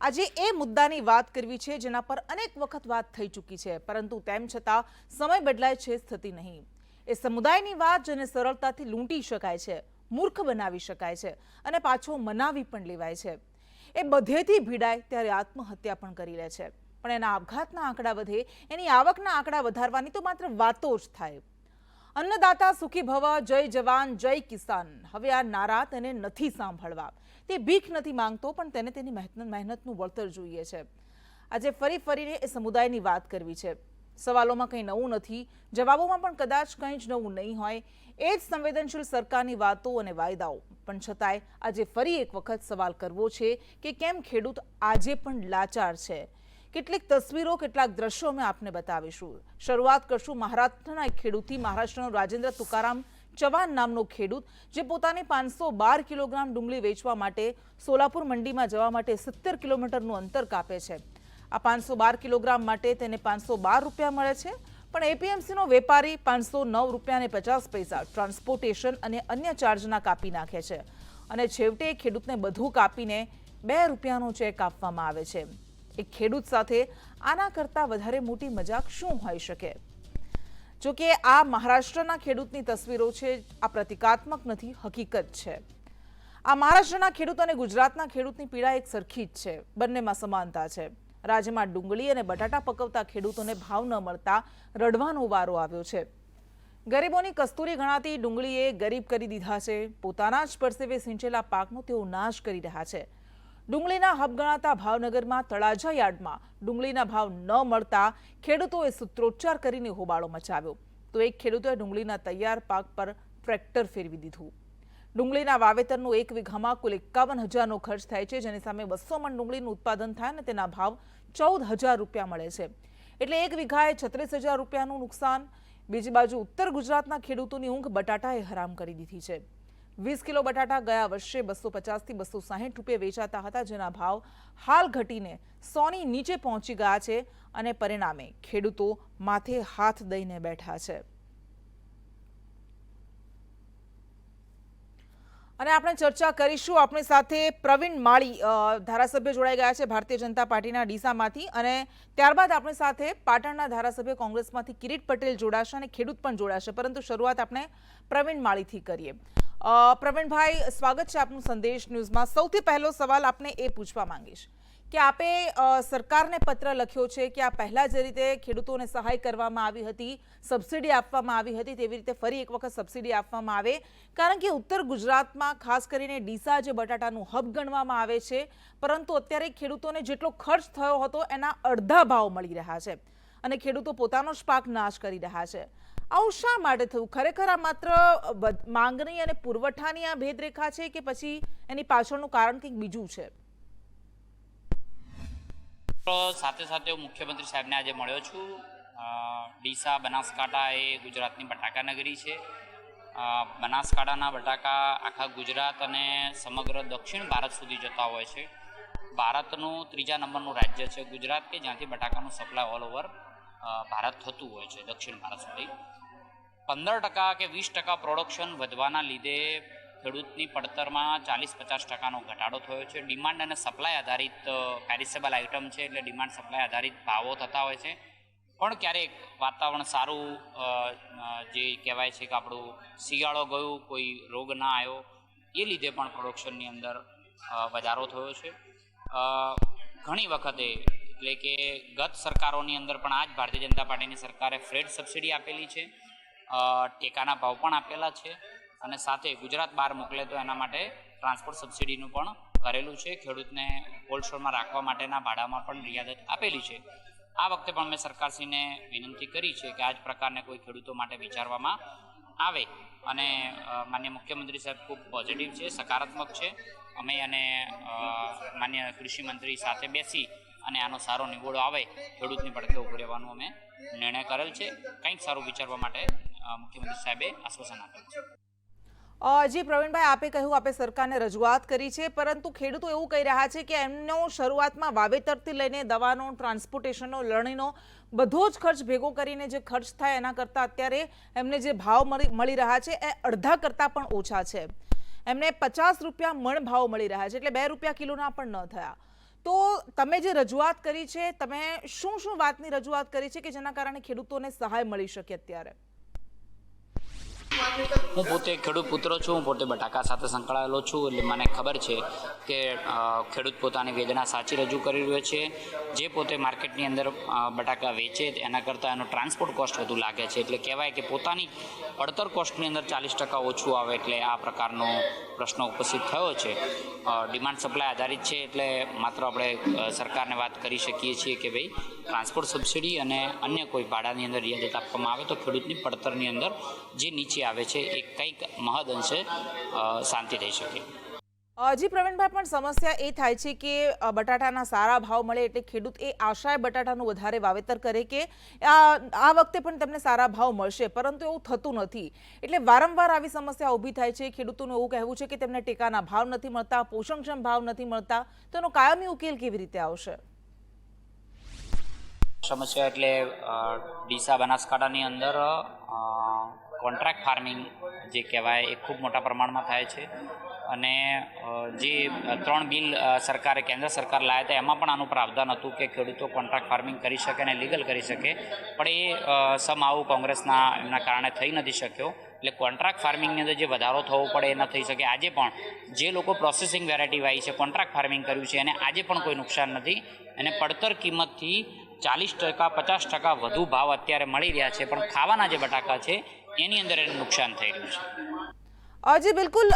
આજે એ મુદ્દાની વાત કરવી છે જેના પર અનેક વખત વાત થઈ ચૂકી છે, પરંતુ તેમ છતાં સમય બદલાય છે થતી નહીં। એ સમુદાયની વાત જેને સરળતાથી લૂંટી શકાય છે, મૂર્ખ બનાવી શકાય છે અને પાછો મનાવી પણ લેવાય છે। એ બધેથી ભીડાય ત્યારે આત્મહત્યા પણ કરી લે છે, પણ એના આપઘાતના આંકડા વધે, એની આવકના આંકડા વધારવાની તો માત્ર વાતો જ થાય। अन्नदाता सुखी भव, जय जवान जय किसान। હવે આ નારા તેને નથી સાંભળવા। તે ભીખ નથી માંગતો, પણ તેને તેની મહેનતનું વળતર જોઈએ છે। આજે ફરીને એ સમુદાયની વાત કરવી છે। સવાલોમાં કંઈ નવું નથી, જવાબોમાં પણ કદાચ કંઈ જ નવું નહીં હોય। એ જ સંવેદનશીલ સરકારની વાતો અને વાયદાઓ, પણ છતાંય આજે ફરી એક વખત સવાલ કરવો છે કે કેમ ખેડૂત આજે પણ લાચાર છે। કેટલીક તસવીરો, કેટલાક દ્રશ્યો અમે આપને બતાવીશું। શરૂઆત કરશું મહારાષ્ટ્રના એક ખેડૂતથી। મહારાષ્ટ્રનો રાજેન્દ્ર તુકારામ ચવાન નામનો ખેડૂત, જે પોતાની 512 કિલોગ્રામ ડુંગળી વેચવા માટે સોલાપુર મંડીમાં જવા માટે 70 કિલોમીટરનું અંતર કાપે છે। આ 512 કિલોગ્રામ માટે તેને 512 રૂપિયા મળે છે, પણ એપીએમસીનો વેપારી 509 રૂપિયા અને 50 પૈસા ટ્રાન્સપોર્ટેશન અને અન્ય ચાર્જના કાપી નાખે છે, અને છેવટે ખેડૂતને બધું કાપીને 2 રૂપિયાનો ચેક આપવામાં આવે છે। એક ખેડૂત સાથે આના કરતા વધારે મોટી મજાક શું હોઈ શકે? જો કે આ મહારાષ્ટ્રના ખેડૂતની તસવીરો છે, આ પ્રતિકાત્મક નથી, હકીકત છે। આ મહારાષ્ટ્રના ખેડૂત અને ગુજરાતના ખેડૂતની પીડા એક સરખી જ છે, બંનેમાં સમાનતા છે। રાજ્યમાં ડુંગળી અને બટાટા પકવતા ખેડૂતોને ભાવ ન મળતા રડવાનો વારો આવ્યો છે। ગરીબોની કસ્તુરી ગણાતી ડુંગળીએ ગરીબ કરી દીધા છે। પોતાના જ પરસેવે સિંચેલા પાકનો તેઓ નાશ કરી રહ્યા છે। ડુંગળીના હબ ગણાતા ભાવનગરમાં તળાજા યાર્ડમાં ડુંગળીના ભાવ ન મળતા ખેડૂતોએ સૂત્રોચ્ચાર કરીને હોબાળો મચાવ્યો, તો એક ખેડૂતોએ ડુંગળીના તૈયાર પાક પર ટ્રેક્ટર ફેરવી દીધું। ડુંગળીના વાવેતરનો 1 વીઘામાં કુલ 51,000નો ખર્ચ થાય છે, જેની સામે 200 મણ ડુંગળીનું ઉત્પાદન થાય અને તેના ભાવ 14,000 રૂપિયા મળે છે, એટલે 1 વીઘાએ 36,000 રૂપિયાનું નુકસાન। બીજી બાજુ ઉત્તર ગુજરાતના ખેડૂતોની ઊંઘ બટાટાએ હરામ કરી દીધી છે। 20 કિલો બટાટા ગયા વર્ષે 250 થી 260 રૂપિયા વેચાતા હતા, જેના ભાવ હાલ ઘટીને 100ની નીચે પહોંચી ગયા છે, અને પરિણામે ખેડૂતો માથે હાથ દઈને બેઠા છે। અને આપણે ચર્ચા કરીશું, આપણી સાથે પ્રવીણ માળી ધારાસભ્ય જોડાઈ ગયા છે ભારતીય જનતા પાર્ટીના ડીસામાંથી, અને ત્યારબાદ આપણી સાથે પાટણના ધારાસભ્ય કોંગ્રેસમાંથી કિરીટ પટેલ જોડાશે અને ખેડૂત પણ જોડાશે, પરંતુ શરૂઆત આપણે પ્રવીણ માળીથી કરીએ। પ્રવીણભાઈ, સ્વાગત છે આપનું સંદેશ ન્યૂઝમાં। સૌથી પહેલો સવાલ આપને એ પૂછવા માંગીશ કે આપે સરકારને પત્ર લખ્યો છે કે આ પહેલા જે રીતે ખેડૂતોને સહાય કરવામાં આવી હતી, સબસિડી આપવામાં આવી હતી, તેવી રીતે ફરી એક વખત સબસિડી આપવામાં આવે, કારણ કે ઉત્તર ગુજરાતમાં ખાસ કરીને ડીસા જે બટાટાનું હબ ગણવામાં આવે છે, પરંતુ અત્યારે ખેડૂતોને જેટલો ખર્ચ થયો હતો એના અડધા ભાવ મળી રહ્યા છે, અને ખેડૂતો પોતાનો જ પાક નાશ કરી રહ્યા છે। આવું શા માટે થયું? ખરેખર આ માત્ર માંગણી અને પુરવઠાની આ ભેદરેખા છે કે પછી એની પાછળનું કારણ કંઈક બીજું છે? સાથે સાથે હું મુખ્યમંત્રી સાહેબને આજે મળ્યો છું। ડીસા બનાસકાંઠા એ ગુજરાતની બટાકા નગરી છે। બનાસકાંઠાના બટાકા આખા ગુજરાત અને સમગ્ર દક્ષિણ ભારત સુધી જતા હોય છે। ભારતનું 3જા નંબરનું રાજ્ય છે ગુજરાત, કે જ્યાંથી બટાકાનું સપ્લાય ઓલ ઓવર ભારત થતું હોય છે, દક્ષિણ ભારત સુધી। 15% કે 20% પ્રોડક્શન વધવાના લીધે ખેડૂતની પડતરમાં 40-50%નો ઘટાડો થયો છે। ડિમાન્ડ અને સપ્લાય આધારિત પેરિસેબલ આઇટમ છે, એટલે ડિમાન્ડ સપ્લાય આધારિત ભાવો થતા હોય છે, પણ ક્યારેક વાતાવરણ સારું, જે કહેવાય છે કે આપણું શિયાળો ગયું, કોઈ રોગ ના આવ્યો, એ લીધે પણ પ્રોડક્શનની અંદર વધારો થયો છે। ઘણી વખતે, એટલે કે ગત સરકારોની અંદર પણ આ જ ભારતીય જનતા પાર્ટીની સરકારે ફ્રેટ સબસિડી આપેલી છે, ટેકાના ભાવ પણ આપેલા છે, અને સાથે ગુજરાત બહાર મોકલે તો એના માટે ટ્રાન્સપોર્ટ સબસિડીનું પણ કરેલું છે। ખેડૂતને કોલ્ડ સ્ટોરમાં રાખવા માટેના ભાડામાં પણ રિયાદત આપેલી છે। આ વખતે પણ મેં સરકારશ્રીને વિનંતી કરી છે કે આ જ પ્રકારને કોઈ ખેડૂતો માટે વિચારવામાં આવે, અને માન્ય મુખ્યમંત્રી સાહેબ ખૂબ પોઝિટિવ છે, સકારાત્મક છે। અમે અને માન્ય કૃષિ મંત્રી સાથે બેસી અને આનો સારો નિવડો આવે, ખેડૂતની પડખે ઊભું રહેવાનું અમે નિર્ણય કરેલ છે। કંઈક સારું વિચારવા માટે મુખ્યમંત્રી સાહેબે આશ્વાસન આપેલ છે। જી પ્રવીણભાઈ, આપે કહ્યું આપે સરકારને રજૂઆત કરી છે, પરંતુ ખેડૂતો એવું કહી રહ્યા છે કે એમનો શરૂઆતમાં વાવેતરથી લઈને દવાનો, ટ્રાન્સપોર્ટેશનનો, લણણીનો બધો જ ખર્ચ ભેગો કરીને જે ખર્ચ થાય એના કરતાં અત્યારે એમને જે ભાવ મળી રહ્યા છે એ અડધા કરતાં પણ ઓછા છે। એમને 50 રૂપિયા મણ ભાવ મળી રહ્યા છે, એટલે 2 રૂપિયા કિલોના પણ ન થયા। તો તમે જે રજૂઆત કરી છે, તમે શું વાતની રજૂઆત કરી છે કે જેના કારણે ખેડૂતોને સહાય મળી શકે અત્યારે? હું પોતે ખેડૂત પુત્ર છું, હું પોતે બટાકા સાથે સંકળાયેલો છું, એટલે મને ખબર છે કે ખેડૂત પોતાની વેદના સાચી રજૂ કરી રહ્યો છે. જે પોતે માર્કેટની અંદર બટાકા વેચે એના કરતાં એનો ટ્રાન્સપોર્ટ કોસ્ટ વધુ લાગે છે, એટલે કહેવાય કે પોતાની પડતર કોસ્ટની અંદર 40% ઓછું આવે, એટલે આ પ્રકારનો પ્રશ્ન ઉપસ્થિત થયો છે. ડિમાન્ડ સપ્લાય આધારિત છે, એટલે માત્ર આપણે સરકારને વાત કરી શકીએ છીએ કે ભાઈ ટ્રાન્સપોર્ટ સબસિડી અને અન્ય કોઈ ભાડાની અંદર રિયાયત આપવામાં આવે તો ખેડૂતની પડતરની અંદર જે નીચે આવે છે એ કંઈક મહદઅંશે શાંતિ થઈ શકે. જી પ્રવીણભાઈ, પણ સમસ્યા એ થાય છે કે બટાટાના સારા ભાવ મળે એટલે ખેડૂત એ આશાએ બટાટાનું વધારે વાવેતર કરે કે આ વખતે પણ તેમને સારા ભાવ મળશે, પરંતુ એવું થતું નથી. એટલે વારંવાર આવી સમસ્યા ઊભી થાય છે. ખેડૂતોનું એવું કહેવું છે કે તેમને ટેકાના ભાવ નથી મળતા, પોષણક્ષમ ભાવ નથી મળતા, તો એનો કાયમી ઉકેલ કેવી રીતે આવશે? સમસ્યા એટલે ડીસા બનાસકાંઠાની અંદર કોન્ટ્રાક્ટ ફાર્મિંગ જે કહેવાય એ ખૂબ મોટા પ્રમાણમાં થાય છે, અને જે 3 બિલ સરકારે કેન્દ્ર સરકાર લાવ્યા હતા એમાં પણ આનું પ્રાવધાન હતું કે ખેડૂતો કોન્ટ્રાક્ટ ફાર્મિંગ કરી શકે અને લીગલ કરી શકે, પણ એ સમાવું કોંગ્રેસના એમના કારણે થઈ નથી શક્યો. એટલે કોન્ટ્રાક્ટ ફાર્મિંગની અંદર જે વધારો થવો પડે એ ન થઈ શકે. આજે પણ જે લોકો પ્રોસેસિંગ વેરાયટી વાવી છે, કોન્ટ્રાક્ટ ફાર્મિંગ કર્યું છે, એને આજે પણ કોઈ નુકસાન નથી, અને પડતર કિંમતથી 40% 50% વધુ ભાવ અત્યારે મળી રહ્યા છે, પણ ખાવાના જે બટાકા છે એની અંદર એને નુકસાન થઈ રહ્યું છે. જી બિલકુલ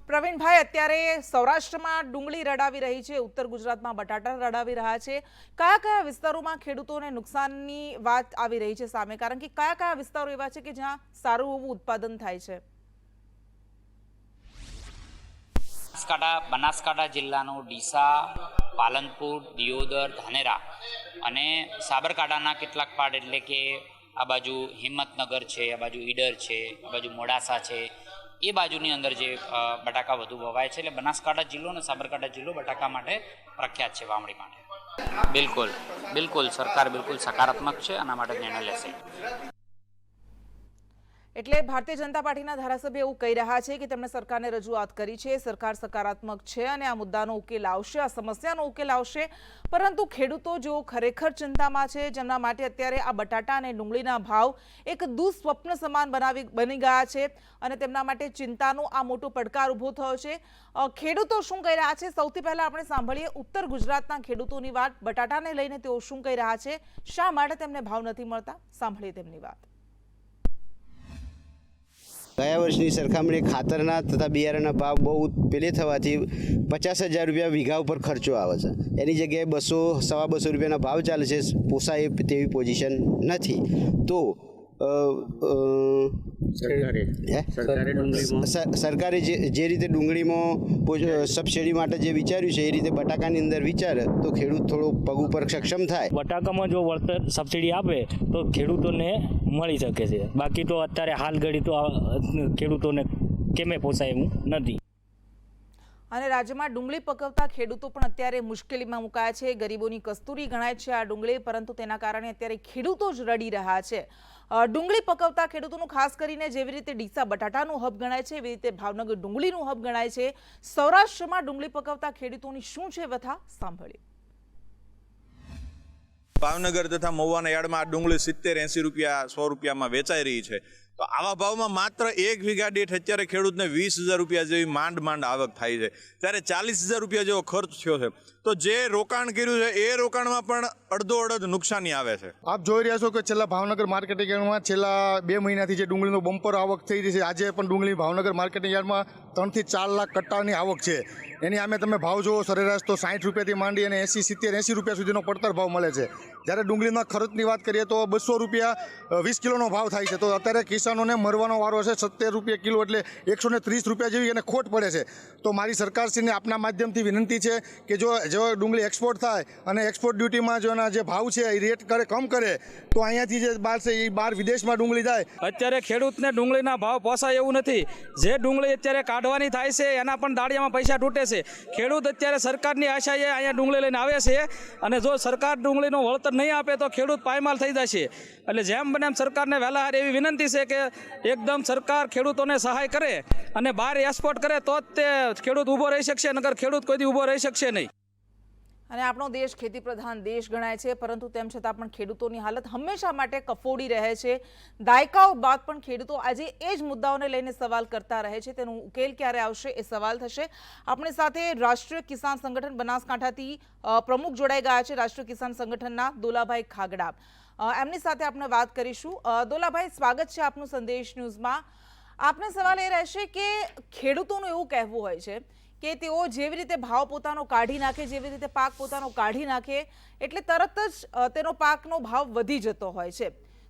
પ્રવીણભાઈ, અત્યારે સૌરાષ્ટ્રમાં ડુંગળી રડાવી રહી છે, ઉત્તર ગુજરાતમાં બટાટા રડાવી રહ્યા છે. કયા કયા વિસ્તારોમાં ખેડૂતોને નુકસાનની વાત આવી રહી છે સામે? કારણ કે કયા કયા વિસ્તારો એવા છે કે જ્યાં સારું એવું ઉત્પાદન થાય છે? બનાસકાંઠા જિલ્લાનું ડીસા, પાલનપુર, દિયોદર, ધાનેરા અને સાબરકાંઠાના કેટલાક પાર્ટ, એટલે કે આ બાજુ હિંમતનગર છે, આ બાજુ ઈડર છે, આ બાજુ મોડાસા છે, એ બાજુની અંદર જે બટાકા વધુ વવાય છે. એટલે બનાસકાંઠા જિલ્લો અને સાબરકાંઠા જિલ્લો બટાકા માટે પ્રખ્યાત છે, વાવણી માટે. બિલકુલ સરકાર બિલકુલ સકારાત્મક છે, આના માટે નિર્ણય લેશે. એટલે ભારતીય જનતા પાર્ટીના ધારાસભ્ય એવું કહી રહ્યા છે કે તેમણે સરકારને રજૂઆત કરી છે, સરકાર સકારાત્મક છે અને આ મુદ્દાનો ઉકેલ આવશે, આ સમસ્યાનો ઉકેલ આવશે. પરંતુ ખેડૂતો જેઓ ખરેખર ચિંતામાં છે, જેમના માટે અત્યારે આ બટાટા અને ડુંગળીના ભાવ એક દુઃસ્વપ્ન સમાન બની ગયા છે અને તેમના માટે ચિંતાનો આ મોટો પડકાર ઊભો થયો છે. ખેડૂતો શું કહી રહ્યા છે, સૌથી પહેલા આપણે સાંભળીએ ઉત્તર ગુજરાતના ખેડૂતોની વાત. બટાટાને લઈને તેઓ શું કહી રહ્યા છે, શા માટે તેમને ભાવ નથી મળતા, સાંભળીએ તેમની વાત. ગયા વર્ષની સરખામણી ખાતરના તથા બિયારણના ભાવ બહુ પેલે થવાથી 50,000 રૂપિયા વીઘા ઉપર ખર્ચો આવે છે. એની જગ્યાએ 200-250 રૂપિયાના ભાવ ચાલે છે, પોસાય તેવી પોઝિશન નથી. તો સરકારે જે રીતે ડુંગળીમાં સબસિડી માટે જે વિચાર્યું છે એ રીતે બટાકાની અંદર વિચારે તો ખેડૂત થોડો પગ ઉપર સક્ષમ થાય. બટાકામાં જો વળતર સબસિડી આપે તો ખેડૂતોને મળી શકે છે, બાકી તો અત્યારે હાલ ઘડી તો ખેડૂતોને કેમે પોસાય એવું નથી. અને રાજ્યમાં ડુંગળી પકવતા ખેડૂતો પણ અત્યારે મુશ્કેલીમાં મુકાયા છે. ગરીબોની કસ્તુરી ગણાય છે આ ડુંગળી, પરંતુ તેના કારણે અત્યારે ખેડૂતો જ રડી રહ્યા છે. ડુંગળી પકવતા ખેડૂતોનું ખાસ કરીને જેવી રીતે ડીસા બટાટાનું હબ ગણાય છે, એવી રીતે ભાવનગર ડુંગળીનું હબ ગણાય છે. સૌરાષ્ટ્રમાં ડુંગળી પકવતા ખેડૂતોની શું છે વ્યથા, સાંભળીએ. ભાવનગર તથા મહુવાના યાર્ડમાં આ ડુંગળી 70-80 રૂપિયા 100 રૂપિયામાં વેચાઈ રહી છે. તો આવા ભાવમાં માત્ર 1 વીઘા દીઠ અત્યારે ખેડૂતને 20,000 રૂપિયા જેવી માંડ આવક થાય છે, ત્યારે 40,000 રૂપિયા જેવો ખર્ચ થયો છે. તો જે રોકાણ કર્યું છે એ રોકાણમાં પણ અડધો નુકસાની આવે છે. આપ જોઈ રહ્યા છો કે છેલ્લા ભાવનગર માર્કેટિંગ યાર્ડમાં છેલ્લા 2 મહિનાથી જે ડુંગળીનો બમ્પર આવક થઈ રહી છે, આજે પણ ડુંગળી ભાવનગર માર્કેટિંગ યાર્ડમાં 3 થી 4 લાખ કટ્ટાની આવક છે. એની સામે તમે ભાવ જુઓ, સરેરાશ તો 60 રૂપિયાથી માંડી અને 80 રૂપિયા સુધીનો પડતર ભાવ મળે છે. જ્યારે ડુંગળીના ખર્ચની વાત કરીએ તો 200 રૂપિયા 20 કિલોનો ભાવ થાય છે. તો અત્યારે કિસાનોને મરવાનો વારો છે. 70 રૂપિયા કિલો એટલે 130 રૂપિયા જેવી એને ખોટ પડે છે. તો મારી સરકારશ્રીને આપના માધ્યમથી વિનંતી છે કે જો ડુંગળી એક્સપોર્ટ થાય અને એક્સપોર્ટ ડ્યુટીમાં જો એના જે ભાવ છે એ રેટ કમ કરે તો અહીંયાથી જે બહાર છે એ બહાર વિદેશમાં ડુંગળી જાય. અત્યારે ખેડૂતને ડુંગળીના ભાવ પોસાય એવું નથી. જે ડુંગળી અત્યારે કાઢવાની થાય છે એના પણ દાળિયામાં પૈસા તૂટે છે. ખેડૂત અત્યારે સરકારની આશાએ અહીંયા ડુંગળી લઈને આવે છે, અને જો સરકાર ડુંગળીનું વળતર નહીં આપે તો ખેડૂત પાયમાલ થઈ જશે. એટલે જેમ બને એમ સરકારને વહેલા હારે એવી વિનંતી છે કે એકદમ સરકાર ખેડૂતોને સહાય કરે અને બહાર એક્સપોર્ટ કરે તો જ તે ખેડૂત ઊભો રહી શકશે, નકર ખેડૂત કોઈ દી ઊભો રહી શકશે નહીં. અને આપણો દેશ ખેતી પ્રધાન દેશ ગણાય છે, પરંતુ તેમ છતાં પણ ખેડૂતોની હાલત હંમેશા માટે કફોડી રહે છે. દાયકાઓ બાદ પણ ખેડૂતો આજે એ જ મુદ્દાઓને લઈને સવાલ કરતા રહે છે. તેનો ઉકેલ ક્યારે આવશે એ સવાલ થશે. આપણી સાથે રાષ્ટ્રીય કિસાન સંગઠન બનાસકાંઠાથી પ્રમુખ જોડાઈ ગયા છે, રાષ્ટ્રીય કિસાન સંગઠનના દોલાભાઈ ખાગડા. એમની સાથે આપણે વાત કરીશું. દોલાભાઈ, સ્વાગત છે આપનું સંદેશ ન્યૂઝમાં. આપને સવાલ એ રહેશે કે ખેડૂતોનું એવું કહેવું હોય છે કે તેઓ જેવી રીતે ભાવ પોતાનો કાઢી નાખે, જેવી રીતે પાક પોતાનો કાઢી નાખે એટલે તરત જ તેનો પાકનો ભાવ વધી જતો હોય છે.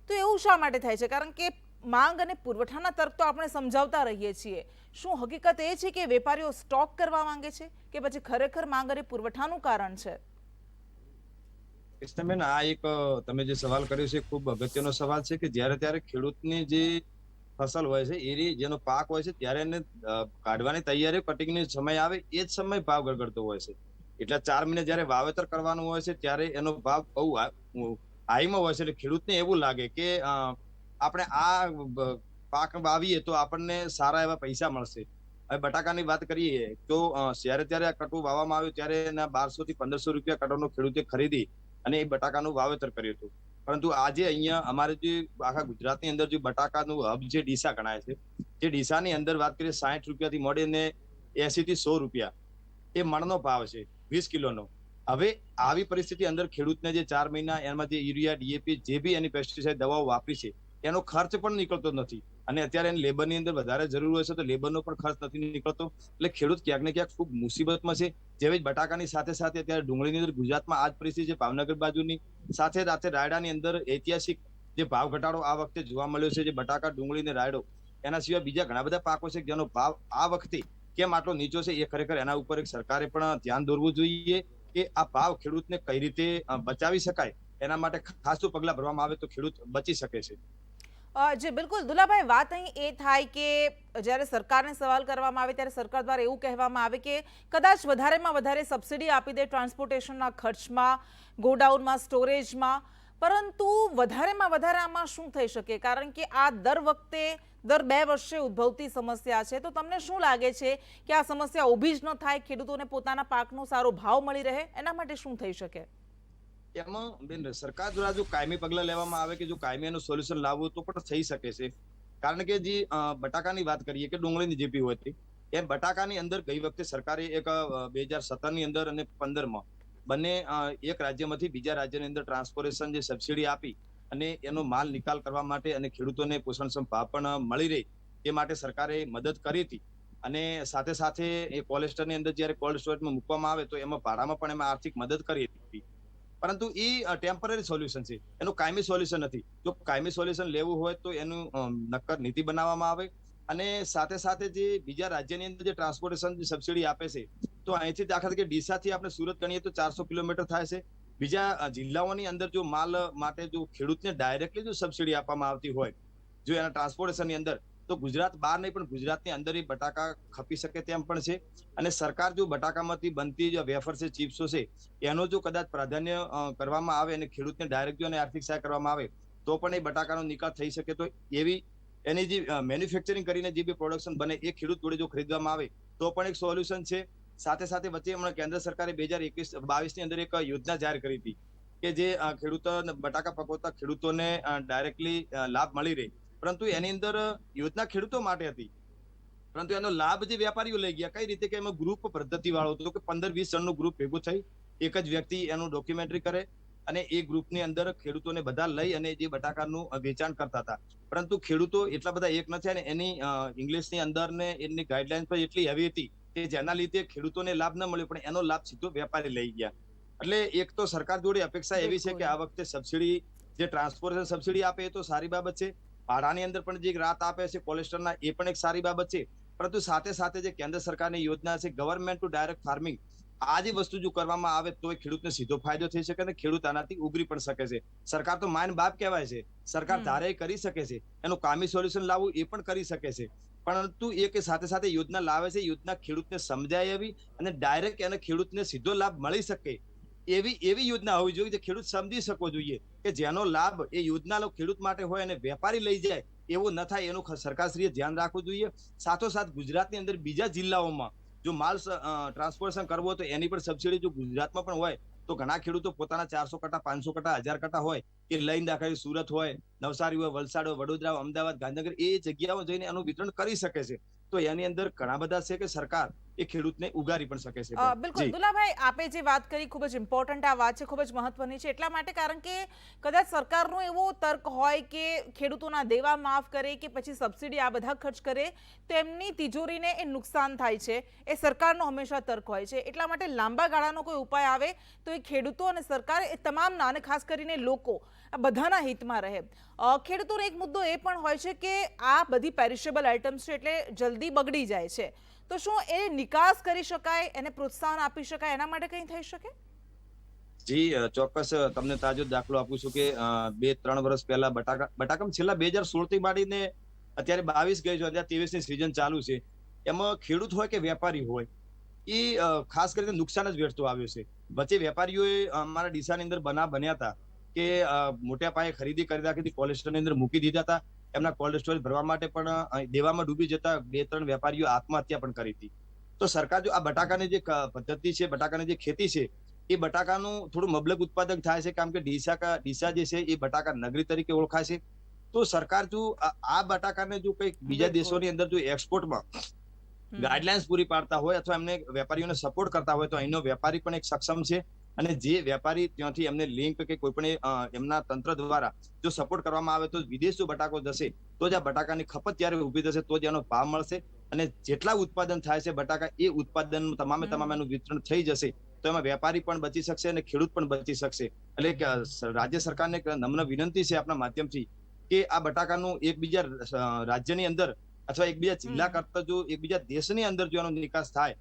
તો એવું શા માટે થાય છે? કારણ કે માંગ અને પુરવઠાના તર્ક તો આપણે સમજાવતા રહીએ છીએ. શું હકીકત એ છે કે વેપારીઓ સ્ટોક કરવા માંગે છે કે પછી ખરેખર માંગ અને પુરવઠાનું કારણ છે? કૃષ્ણબેન, આ એક તમે જે સવાલ કર્યો છે ખૂબ અગત્યનો સવાલ છે કે જ્યારે ત્યારે ખેડૂતની જે ફસલ હોય છે એ જેનો પાક હોય છે ત્યારે એને કાઢવાની તૈયારી, કટિંગનો સમય આવે એ જ સમય ભાવ ગળગળતો હોય છે. એટલે 4 મહિને જ્યારે વાવેતર કરવાનું હોય છે ત્યારે એનો ભાવ બહુ હાઈમાં હોય છે. એટલે ખેડૂતને એવું લાગે કે આપણે આ પાક વાવીએ તો આપણને સારા એવા પૈસા મળશે. હવે બટાકાની વાત કરીએ તો જ્યારે ત્યારે આ કટુ વાવવામાં આવ્યું ત્યારે એના 1200 થી 1500 રૂપિયા કટોનો ખેડૂતે ખરીદી અને એ બટાકાનું વાવેતર કર્યું હતું. પરંતુ આજે અહીંયા અમારે જે આખા ગુજરાતની અંદર જે બટાકાનું હબ જે ડીસા ગણાય છે, જે ડીસાની અંદર વાત કરીએ 60 રૂપિયાથી મળીને 80 થી 100 રૂપિયા એ મણનો ભાવ છે 20 કિલોનો. હવે આવી પરિસ્થિતિ અંદર ખેડૂતને જે 4 મહિના એમાં જે યુરિયા, ડીએપી જે બી એની પેસ્ટિસાઇડ દવાઓ વાપરી છે એનો ખર્ચ પણ નીકળતો નથી. અને અત્યારે એને લેબરની અંદર વધારે જરૂર હોય છે તો લેબરનો પણ ખર્ચ નથી નીકળતો. એટલે ખેડૂત ક્યાંક ને ક્યાંક ખૂબ મુસીબતમાં છે. જેવી બટાકાની સાથે સાથે અત્યારે ડુંગળીની અંદર ગુજરાતમાં આ જ પરિસ્થિતિ છે. ભાવનગર બાજુની સાથે સાથે રાયડાની અંદર ઐતિહાસિક જે ભાવ ઘટાડો આ વખતે જોવા મળ્યો છે, જે બટાકા, ડુંગળી ને રાયડો, એના સિવાય બીજા ઘણા બધા પાકો છે જેનો ભાવ આ વખતે કેમ આટલો નીચો છે એ ખરેખર એના ઉપર એક સરકારે પણ ધ્યાન દોરવું જોઈએ કે આ ભાવ ખેડૂતને કઈ રીતે બચાવી શકાય. એના માટે ખાસું પગલાં ભરવામાં આવે તો ખેડૂત બચી શકે છે. જી બિલકુલ દુલાભાઈ, વાત અહીં એ થાય કે જ્યારે સરકારને સવાલ કરવામાં આવે ત્યારે સરકાર દ્વારા એવું કહેવામાં આવે કે કદાચ વધારેમાં વધારે સબસિડી આપી દે ટ્રાન્સપોર્ટેશનના ખર્ચમાં, ગોડાઉનમાં, સ્ટોરેજમાં, પરંતુ વધારેમાં વધારે આમાં શું થઈ શકે? કારણ કે આ દર વખતે દર 2 વર્ષે ઉદ્ભવતી સમસ્યા છે. તો તમને શું લાગે છે કે આ સમસ્યા ઊભી જ ન થાય, ખેડૂતોને પોતાના પાકનો સારો ભાવ મળી રહે, એના માટે શું થઈ શકે? એમાં બેન, સરકાર દ્વારા જો કાયમી પગલા લેવામાં આવે કે જો કાયમી એનું સોલ્યુશન લાવવું તો પણ થઈ શકે છે. કારણ કે જે બટાકાની વાત કરીએ કે ડુંગળીની જે બી હોય હતી એ બટાકાની અંદર ગઈ વખતે સરકારે એક 2017 ની અંદર અને 15માં બંને એક રાજ્યમાંથી બીજા રાજ્યની અંદર ટ્રાન્સપોર્ટેશન જે સબસિડી આપી અને એનો માલ નિકાલ કરવા માટે અને ખેડૂતોને પોષણક્ષમ ભાવ પણ મળી રહે એ માટે સરકારે મદદ કરી હતી. અને સાથે સાથે એ કોલેસ્ટરની અંદર જ્યારે કોલ્ડ સ્ટોરેજમાં મૂકવામાં આવે તો એમાં ભાડામાં પણ એમાં આર્થિક મદદ કરી હતી. પરંતુ એ ટેમ્પરરી સોલ્યુશન છે, એનું કાયમી સોલ્યુશન નથી. જો કાયમી સોલ્યુશન લેવું હોય તો એનું નક્કર નીતિ બનાવવામાં આવે અને સાથે સાથે જે બીજા રાજ્યની અંદર જે ટ્રાન્સપોર્ટેશન સબસિડી આપે છે તો અહીંથી દાખલા તરીકે ડીસાથી આપણે સુરત ગણીએ તો 400 કિલોમીટર થાય છે. બીજા જિલ્લાઓની અંદર જો માલ માટે જો ખેડૂતને ડાયરેક્ટલી જો સબસિડી આપવામાં આવતી હોય જો એના ટ્રાન્સપોર્ટેશનની અંદર, તો ગુજરાત બહાર નહીં પણ ગુજરાતની અંદર એ બટાકા ખપી શકે તેમ પણ છે. અને સરકાર જો બટાકામાંથી બનતી જે વેફર છે, ચિપ્સો છે, એનો જો કદાચ પ્રાધાન્ય કરવામાં આવે અને ખેડૂતને ડાયરેક્ટ જો આર્થિક સહાય કરવામાં આવે તો પણ એ બટાકાનો નિકાલ થઈ શકે. તો એવી એની જે મેન્યુફેક્ચરિંગ કરીને જે બી પ્રોડક્શન બને એ ખેડૂત જોડે જો ખરીદવામાં આવે તો પણ એક સોલ્યુશન છે. સાથે સાથે વચ્ચે હમણાં કેન્દ્ર સરકારે 2021-22 ની અંદર એક યોજના જાહેર કરી હતી કે જે ખેડૂતો બટાકા પકવતા ખેડૂતોને ડાયરેક્ટલી લાભ મળી રહે. પરંતુ એની અંદર યોજના ખેડૂતો માટે હતી, પરંતુ એનો લાભ જે વેપારીઓ લઈ ગયા. કઈ રીતે કે એમાં ગ્રુપ પદ્ધતિ વાળો હતો કે 15-20 જણનું ગ્રુપ ભેગું થઈ એક જ વ્યક્તિ એનું ડોક્યુમેન્ટરી કરે અને એ ગ્રુપની અંદર ખેડૂતોને બધા લઈ અને જે બટાકાનું વેચાણ કરતા હતા. પરંતુ ખેડૂતો એટલા બધા એક નથી અને એની ઇંગ્લિશની અંદર ને એની ગાઈડલાઈન પણ એટલી હેવી હતી કે જેના લીધે ખેડૂતોને લાભ ન મળ્યો પણ એનો લાભ સીધો વેપારી લઈ ગયા. એટલે એક તો સરકાર જોડે અપેક્ષા એવી છે કે આ વખતે સબસિડી જે ટ્રાન્સપોર્ટેશન સબસિડી આપે એ તો સારી બાબત છે. ભાડાની અંદર પણ જે રાહત આપે છે કોલેસ્ટરના એ પણ એક સારી બાબત છે. પરંતુ સાથે સાથે જે કેન્દ્ર સરકારની યોજના છે ગવર્મેન્ટ ટુ ડાયરેક્ટ ફાર્મિંગ, આ જે વસ્તુ જો કરવામાં આવે તો ખેડૂતને સીધો ફાયદો થઈ શકે અને ખેડૂત આનાથી ઉગરી પણ શકે છે. સરકાર તો માન બાપ કહેવાય છે, સરકાર ધારે કરી શકે છે, એનું કામી સોલ્યુશન લાવવું એ પણ કરી શકે છે. પરંતુ એ કે સાથે સાથે યોજના લાવે છે, યોજના ખેડૂતને સમજાય એવી અને ડાયરેક્ટ એને ખેડૂતને સીધો લાભ મળી શકે એવી યોજના હોવી જોઈએ જે ખેડૂત સમજી શકવો જોઈએ કે જેનો લાભ એ યોજના ખેડૂત માટે હોય અને વેપારી લઈ જાય એવું ન થાય એનું સરકારશ્રીએ ધ્યાન રાખવું જોઈએ. સાથોસાથ ગુજરાતની અંદર બીજા જિલ્લાઓમાં જો માલ ટ્રાન્સપોર્ટેશન કરવો હોય તો એની પણ સબસિડી જો ગુજરાતમાં પણ હોય તો ઘણા ખેડૂતો પોતાના 400 કટ્ટા, 500 કટ્ટા, 1000 કટ્ટા હોય એ લઈને દાખલા સુરત હોય, નવસારી હોય, વલસાડ હોય, વડોદરા હોય, અમદાવાદ, ગાંધીનગર એ જગ્યાઓ જઈને એનું વિતરણ કરી શકે છે. તો એની અંદર ઘણા બધા છે કે સરકાર એ ખેડૂતને ઉગારી પણ શકે છે. બિલકુલ દુલાભાઈ, આપે જે વાત કરી ખૂબ જ ઇમ્પોર્ટન્ટ આ વાત છે, ખૂબ જ મહત્વની છે, એટલા માટે કારણ કે કદાચ સરકારનો એવો તર્ક હોય કે ખેડૂતોના દેવા માફ કરે કે પછી સબસિડી આ બધા ખર્ચ કરે તો એમની તિજોરીને એ નુકસાન થાય છે, એ સરકારનો હંમેશા તર્ક હોય છે. એટલા માટે લાંબા ગાળાનો કોઈ ઉપાય આવે તો એ ખેડૂતો અને સરકાર એ તમામના અને ખાસ કરીને લોકો આ બધાના હિતમાં રહે. ખેડૂતોનો એક મુદ્દો એ પણ હોય છે કે આ બધી પેરિશેબલ આઇટમ્સ છે એટલે જલ્દી બગડી જાય છે, તો શું એ નિકાસ કરી શકાય, એને પ્રોત્સાહન આપી શકાય, એના માટે કંઈ થઈ શકે? જી ચોક્કસ, તમને તાજો દાખલો આપું છું કે 2-3 વર્ષ પહેલા બટાકામાં છેલ્લા 2016 થી માંડીને અત્યારે 22 ગઈ છે, અત્યારે 23 ની સિઝન ચાલુ છે. એમાં ખેડૂત હોય કે વેપારી હોય એ ખાસ કરીને નુકસાન જ વેઠતો આવ્યો છે. વચ્ચે વેપારીઓએ અમારા ડીસાની અંદર બન્યા હતા કે મોટા પાયે ખરીદી કરી રાખી હતી, કોલ્ડ સ્ટોરની અંદર મૂકી દીધા હતા. એમના કોલ્ડ સ્ટોરેજ ભરવા માટે પણ દેવામાં ડૂબી જતા 2-3 વેપારીઓ આત્મહત્યા પણ કરી હતી. તો સરકાર જો આ બટાકાની જે પદ્ધતિ છે, બટાકાની જે ખેતી છે, એ બટાકાનું થોડું મબલક ઉત્પાદન થાય છે, કારણ કે ડીસા જે છે એ બટાકા નગરી તરીકે ઓળખાય છે. તો સરકાર જો આ બટાકાને જો કંઈક બીજા દેશોની અંદર જો એક્સપોર્ટમાં ગાઈડલાઇન્સ પૂરી પાડતા હોય અથવા એમને વેપારીઓને સપોર્ટ કરતા હોય તો અહીંનો વેપારી પણ એક સક્ષમ છે. અને જે વેપારી ત્યાંથી એમને લિંક કે કોઈ પણ એમના તંત્ર દ્વારા જો સપોર્ટ કરવામાં આવે તો વિદેશ જો બટાકો જશે તો જ આ બટાકાની ખપત ત્યારે ઊભી થશે, તો જ એનો ભાવ મળશે. અને જેટલા ઉત્પાદન થાય છે બટાકા, એ ઉત્પાદન તમામે એનું વિતરણ થઈ જશે તો એમાં વેપારી પણ બચી શકશે અને ખેડૂત પણ બચી શકશે. એટલે રાજ્ય સરકારને નમ્ર વિનંતી છે આપના માધ્યમથી કે આ બટાકાનું એકબીજા રાજ્યની અંદર અથવા એકબીજા જિલ્લા કરતા જો એકબીજા દેશની અંદર જો એનો નિકાસ થાય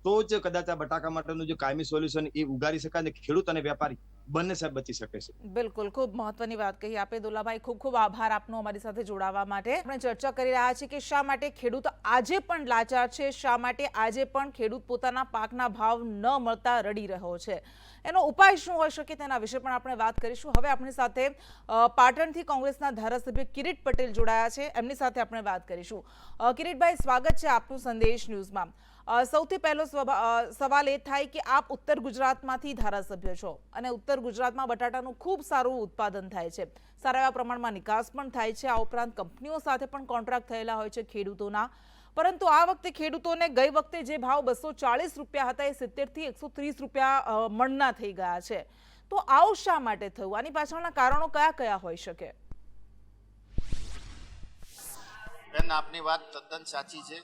તો જ કદાચ આ બટાકા માટેનું જે કાયમી સોલ્યુશન એ ઉગારી શકાય અને ખેડૂત અને વેપારી બંને સાહેબ બચી શકે છે. બિલકુલ, ખૂબ મહત્વની વાત કહી આપે દુલાભાઈ. ખૂબ ખૂબ આભાર આપનો અમારી સાથે જોડાવા માટે. આપણે ચર્ચા કરી રહ્યા છીએ કે શા માટે ખેડૂત આજે પણ લાચાર છે, શા માટે આજે પણ ખેડૂત પોતાના પાકના ભાવ ન મળતા રડી રહ્યો છે, એનો ઉપાય શું હોઈ શકે તેના વિશે પણ આપણે વાત કરીશું. હવે આપણી સાથે પાટણથી કોંગ્રેસના ધારાસભ્ય કિરીટ પટેલ જોડાયા છે, એમની સાથે આપણે વાત કરીશું. કિરીટભાઈ, સ્વાગત છે આપનું સંદેશ ન્યૂઝમાં. સૌથી પહેલો સવાલ એ થાય કે આપ ઉત્તર ગુજરાતમાંથી ધારાસભ્ય છો અને ઉત્તર ગુજરાતમાં બટાટાનું ખૂબ સારું ઉત્પાદન થાય છે, સારા એવા પ્રમાણમાં નિકાસ પણ થાય છે. આ ઉપરાંત કંપનીઓ સાથે પણ કોન્ટ્રાક્ટ થયેલા હોય છે ખેડૂતોના, પરંતુ આ વખતે ખેડૂતોને ગઈ વખતે જે ભાવ 240 રૂપિયા હતા એ 70 થી 130 રૂપિયા મણના થઈ ગયા છે. તો આવું શા માટે થયું? આની પાછળના કારણો કયા કયા હોઈ શકે? બેન, આપની વાત તદ્દન સાચી છે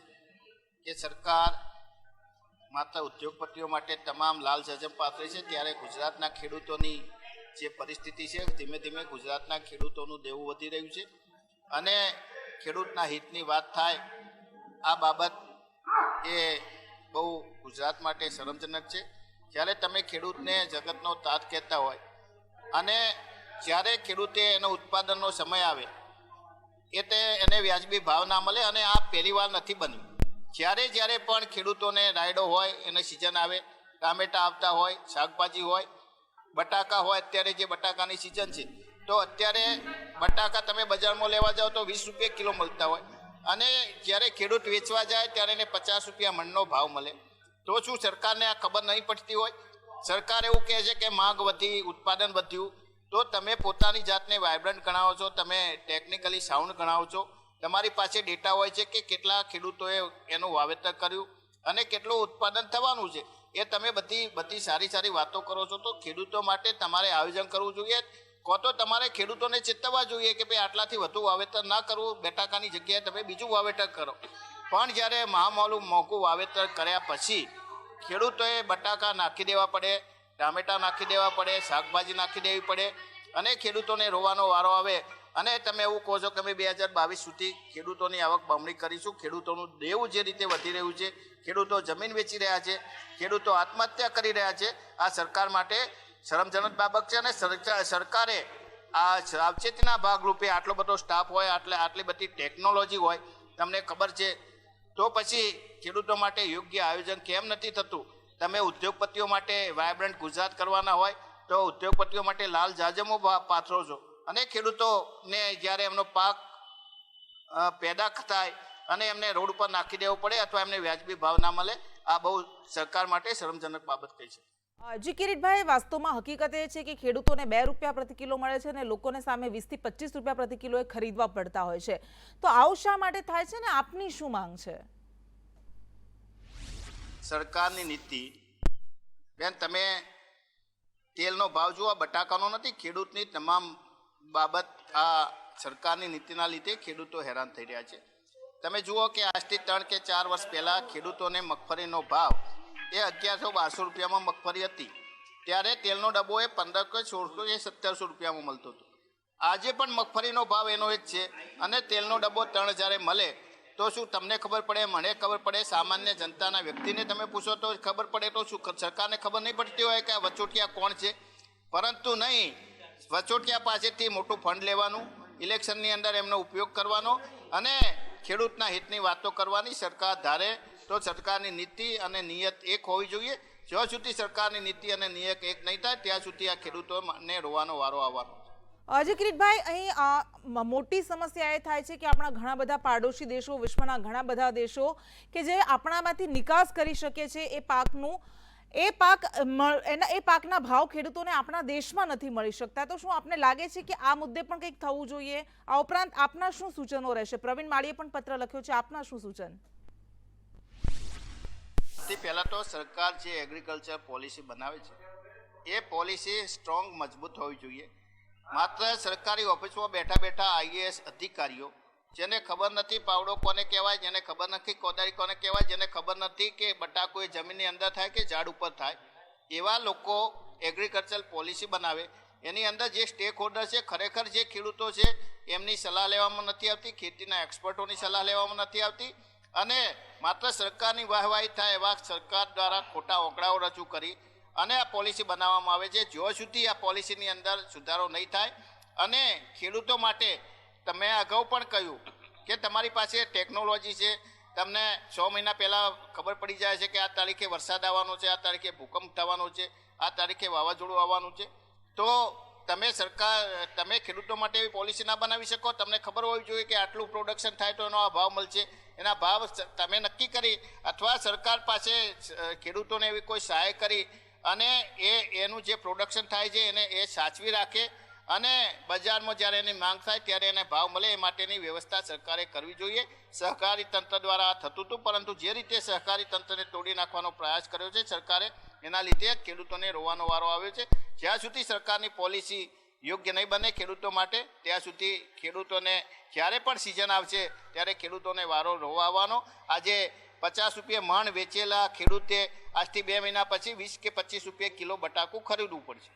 કે સરકાર માત્ર ઉદ્યોગપતિઓ માટે તમામ લાલ જજમ પાથરે છે, ત્યારે ગુજરાતના ખેડૂતોની જે પરિસ્થિતિ છે, ધીમે ધીમે ગુજરાતના ખેડૂતોનું દેવું વધી રહ્યું છે. અને ખેડૂતના હિતની વાત થાય, આ બાબત એ બહુ ગુજરાત માટે શરમજનક છે. જ્યારે તમે ખેડૂતને જગતનો તાત કહેતા હોય અને જ્યારે ખેડૂતે એનો ઉત્પાદનનો સમય આવે એને વ્યાજબી ભાવ ના મળે, અને આ પહેલી વાર નથી બન્યું. જ્યારે પણ ખેડૂતોને રાયડો હોય, એને સિઝન આવે, ટામેટા આવતા હોય, શાકભાજી હોય, બટાકા હોય, અત્યારે જે બટાકાની સિઝન છે તો અત્યારે બટાકા તમે બજારમાં લેવા જાઓ તો 20 રૂપિયા કિલો મળતા હોય, અને જ્યારે ખેડૂત વેચવા જાય ત્યારે એને 50 રૂપિયા મણનો ભાવ મળે. તો શું સરકારને આ ખબર નહીં પડતી હોય? સરકાર એવું કહે છે કે માંગ વધી, ઉત્પાદન વધ્યું, તો તમે પોતાની જાતને વાઇબ્રન્ટ ગણાવો છો, તમે ટેકનિકલી સાઉન્ડ ગણાવો છો, તમારી પાસે ડેટા હોય છે કે કેટલા ખેડૂતોએ એનું વાવેતર કર્યું અને કેટલું ઉત્પાદન થવાનું છે. એ તમે બધી સારી વાતો કરો છો, તો ખેડૂતો માટે તમારે આયોજન કરવું જોઈએ. કો તો તમારે ખેડૂતોને ચેતવવા જોઈએ કે ભાઈ આટલાથી વધુ વાવેતર ના કરવું, બટાકાની જગ્યાએ તમે બીજું વાવેતર કરો. પણ જ્યારે મોંઘું વાવેતર કર્યા પછી ખેડૂતોએ બટાકા નાખી દેવા પડે, ટામેટા નાખી દેવા પડે, શાકભાજી નાખી દેવી પડે, અને ખેડૂતોને રોવાનો વારો આવે. અને તમે એવું કહો છો કે અમે 2022 સુધી ખેડૂતોની આવક બમણી કરીશું. ખેડૂતોનું દેવું જે રીતે વધી રહ્યું છે, ખેડૂતો જમીન વેચી રહ્યા છે, ખેડૂતો આત્મહત્યા કરી રહ્યા છે, આ સરકાર માટે શરમજનક બાબત છે. અને સરકારે આ સાવચેતીના ભાગરૂપે આટલો બધો સ્ટાફ હોય, આટલી બધી ટેકનોલોજી હોય, તમને ખબર છે, તો પછી ખેડૂતો માટે યોગ્ય આયોજન કેમ નથી થતું? તમે ઉદ્યોગપતિઓ માટે વાયબ્રન્ટ ગુજરાત કરવાના હોય તો ઉદ્યોગપતિઓ માટે લાલ જાજમો પાથરો છો, અને ખેડૂતોને જ્યારે એમનો પાક પેદા થાય અને એમને રોડ ઉપર નાખી દેવો પડે અથવા એમને વ્યાજબી ભાવ ના મળે, આ બહુ સરકાર માટે શરમજનક બાબત કહી છે. જી કિરીટભાઈ, વાસ્તવમાં હકીકત એ છે કે ખેડૂતોને 2 રૂપિયા પ્રતિ કિલો મળે છે અને લોકોને સામે 20 થી 25 રૂપિયા પ્રતિ કિલોએ ખરીદવા પડતા હોય છે. તો આવું શા માટે થાય છે ને આપની શું માંગ છે? સરકારની નીતિ બેન, તમે તેલનો ભાવ જુઓ, બટાકાનો નથી. ખેડૂતની તમામ બાબત આ સરકારની નીતિના લીધે ખેડૂતો હેરાન થઈ રહ્યા છે. તમે જુઓ કે આજથી 3 કે 4 વર્ષ પહેલાં ખેડૂતોને મગફળીનો ભાવ એ 1100-1200 રૂપિયામાં મગફળી હતી. ત્યારે તેલનો ડબ્બો એ 1500 કે 1600 કે 1700 રૂપિયામાં મળતો હતો. આજે પણ મગફળીનો ભાવ એનો જ છે અને તેલનો ડબ્બો 3000 મળે તો શું તમને ખબર પડે? મને ખબર પડે? સામાન્ય જનતાના વ્યક્તિને તમે પૂછો તો ખબર પડે? તો શું સરકારને ખબર નહીં પડતી હોય કે આ વચોટિયા કોણ છે? પરંતુ નહીં, વચોટિયા પાસેથી મોટું ફંડ લેવાનું, ઇલેક્શનની અંદર એમનો ઉપયોગ કરવાનો અને ખેડૂતના હિતની વાતો કરવાની. સરકાર ધારે તો સરકારની નીતિ અને નિયત એક હોવી જોઈએ. જ્યાં સુધી સરકારની નીતિ અને નિયત એક નહીં થાય ત્યાં સુધી આ ખેડૂતોને રોવાનો વારો આવવાનો. જી કિરીટભાઈ, અહીં મોટી સમસ્યા એ થાય છે કે આપણા ઘણા બધા પાડોશી દેશો, વિશ્વના ઘણા બધા દેશો કે જે આપણામાંથી નિકાસ કરી શકે છે એ પાકના ભાવ ખેડૂતોને આપણા દેશમાં નથી મળી શકતા. તો શું આપને લાગે છે કે આ મુદ્દે પણ કંઈક થવું જોઈએ? આ ઉપરાંત આપના શું સૂચનો રહેશે? પ્રવીણ માળીએ પણ પત્ર લખ્યો છે, આપના શું સૂચન? પહેલા તો સરકાર જે એગ્રીકલ્ચર પોલિસી બનાવે છે એ પોલિસી સ્ટ્રોંગ, મજબૂત હોવી જોઈએ. માત્ર સરકારી ઓફિસમાં બેઠા બેઠા આઈએએસ અધિકારીઓ જેને ખબર નથી પાવડો કોને કહેવાય, જેને ખબર નથી કોદાળી કોને કહેવાય, જેને ખબર નથી કે બટાકો એ જમીનની અંદર થાય કે ઝાડ ઉપર થાય, એવા લોકો એગ્રીકલ્ચર પોલિસી બનાવે. એની અંદર જે સ્ટેક હોલ્ડર છે, ખરેખર જે ખેડૂતો છે એમની સલાહ લેવામાં નથી આવતી, ખેતીના એક્સપર્ટોની સલાહ લેવામાં નથી આવતી અને માત્ર સરકારની વાહવાહી થાય એવા સરકાર દ્વારા ખોટા આંકડાઓ રજૂ કરી અને આ પોલિસી બનાવવામાં આવે છે. જ્યાં સુધી આ પોલિસીની અંદર સુધારો નહીં થાય અને ખેડૂતો માટે તમે અગાઉ પણ કહ્યું કે તમારી પાસે ટેકનોલોજી છે, તમને 6 મહિના પહેલાં ખબર પડી જાય છે કે આ તારીખે વરસાદ આવવાનો છે, આ તારીખે ભૂકંપ થવાનો છે, આ તારીખે વાવાઝોડું આવવાનું છે, તો તમે ખેડૂતો માટે એવી પોલિસી ના બનાવી શકો? તમને ખબર હોવી જોઈએ કે આટલું પ્રોડક્શન થાય તો એનો આ ભાવ મળશે. એના ભાવ તમે નક્કી કરી અથવા સરકાર પાસે ખેડૂતોને એવી કોઈ સહાય કરી અને એનું જે પ્રોડક્શન થાય છે એને એ સાચવી રાખે અને બજારમાં જ્યારે એની માંગ થાય ત્યારે એને ભાવ મળે એ માટેની વ્યવસ્થા સરકારે કરવી જોઈએ. સહકારી તંત્ર દ્વારા થતું હતું, પરંતુ જે રીતે સહકારી તંત્રને તોડી નાખવાનો પ્રયાસ કર્યો છે સરકારે, એના લીધે ખેડૂતોને રોવાનો વારો આવ્યો છે. જ્યાં સુધી સરકારની પોલિસી યોગ્ય નહીં બને ખેડૂતો માટે, ત્યાં સુધી ખેડૂતોને જ્યારે પણ સિઝન આવશે ત્યારે ખેડૂતોને વારો રોવાવાનો. આજે 50 રૂપિયા મણ વેચેલા ખેડૂતે આજથી 2 મહિના પછી 20 કે 25 રૂપિયા કિલો બટાકું ખરીદવું પડશે.